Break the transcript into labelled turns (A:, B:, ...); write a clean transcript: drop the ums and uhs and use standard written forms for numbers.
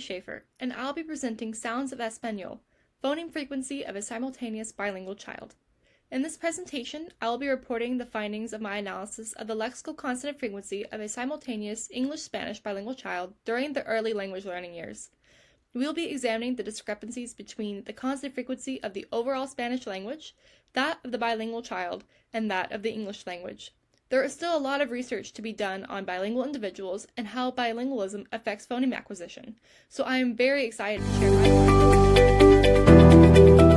A: Stephanie Schaefer, and I'll be presenting Sounds of Español, phoneme frequency of a simultaneous bilingual child. In this presentation, I will be reporting the findings of my analysis of the lexical consonant frequency of a simultaneous English-Spanish bilingual child during the early language learning years. We will be examining the discrepancies between the consonant frequency of the overall Spanish language, that of the bilingual child, and that of the English language. There is still a lot of research to be done on bilingual individuals and how bilingualism affects phoneme acquisition, so I am very excited to share my findings.